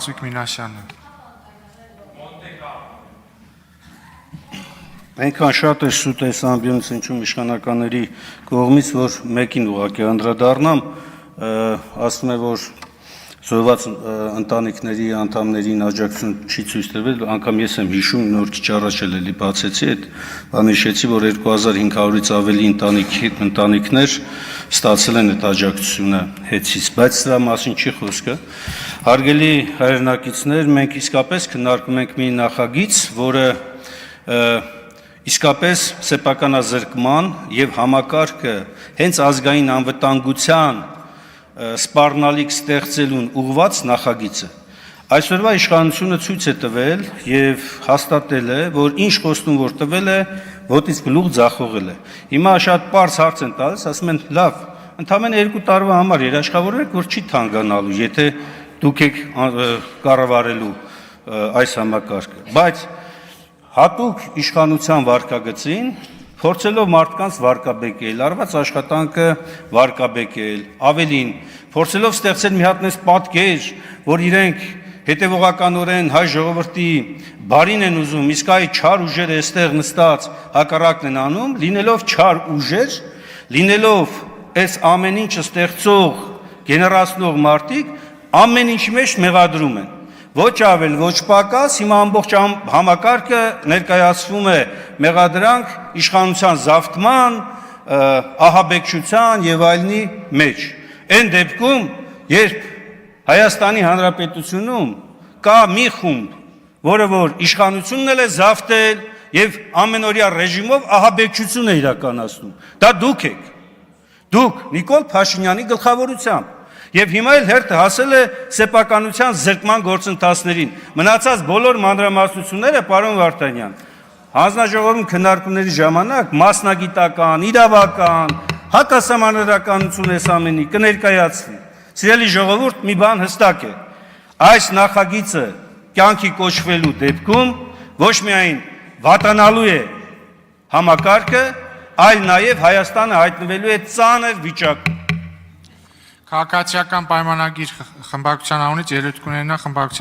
Ցույց Մինասյանը։ Այնքան շատ է սուտ այս ամբիոնից ինչում իշխանականների կողմից, որ մեկին ուղղակի անդրադառնամ, ասում է, որ զոհված ընտանիքների անդամներին աջակցություն չի ցույց տրվել, անգամ ես եմ հիշում, նոր քիչ առաջ էլի բացեցի այդ բանը, հիշեցի, որ 2500-ից ավելի ընտանիքներ ստացել են այդ աջակցությունը հետից, բայց սրա մասին չի խոսքը։ Հարգելի հայրենակիցներ, մենք իսկապես քննարկում ենք մի նախագիծ, որը իսկապես սեփականազրկման եւ համակարգը հենց ազգային անվտանգության սպառնալիք ստեղծելուն ուղղված նախագիծ է։ Այսօրվա իշխանությունը ցույց է տվել եւ հաստատել է, որ ինչ խոստում որ տվել է, ոտից գլուխ ձախողել է։ Հիմա շատ པարզ հարց են տալիս, ասում են՝ լավ, ընդամենը 2 տարվա համար երաշխավորեք, որ չի թանկանալու, եթե դուք եք կառավարելու այս համակարգը։ Բայց հատուկ իշխանության վարկագծին փորձելով մարդկանց վարկաբեկել, արված աշխատանքը վարկաբեկել, ավելին, փորձելով ստեղծել մի հատ նես պատկեր, որ իրենք հետևողականորեն հայ ժողովրդի բարին են ուզում, իսկ այ չար ուժերը այստեղ նստած հակառակն են անում, լինելով չար ուժեր, լինելով այս ամեն ինչը ստեղծող, գեներացնող մարդիկ, ամեն ինչի մեջ մեղադրում են։ Ոչ ավել, ոչ պակաս, հիմա ամբողջ համակարգը ներկայացվում է մեղադրանք իշխանության զավթման, ահաբեկչության եւ այլնի մեջ։ Այն դեպքում, երբ Հայաստանի Հանրապետությունում կա մի խումբ, որը որ իշխանությունն էլ է զավթել եւ ամենօրյա ռեժիմով ահաբեկչություն է իրականացնում, դա դուք եք։ Դուք Նիկոլ Փաշինյանի գլխավորությամբ Եվ հիմա էլ հերթը հասել է սեփականության զրկման գործընթացներին։ Մնացած բոլոր մանրամասնությունները, պարոն Վարդանյան, հանձնաժողովում քննարկումների ժամանակ մասնագիտական, իրավական, հակասահմանադրականություն այս ամենի կներկայացվի։ Սիրելի ժողովուրդ, մի բան հստակ է։ Այս նախագիծը կյանքի կոչվելու դեպքում ոչ միայն վատանալու է համակարգը, այլ նաև Հայաստանը հայտնվելու է ծանր վիճակում։ Քաղաքացիական պայմանագիր խմբակցության անունից ելույթ կունենա խմբակցության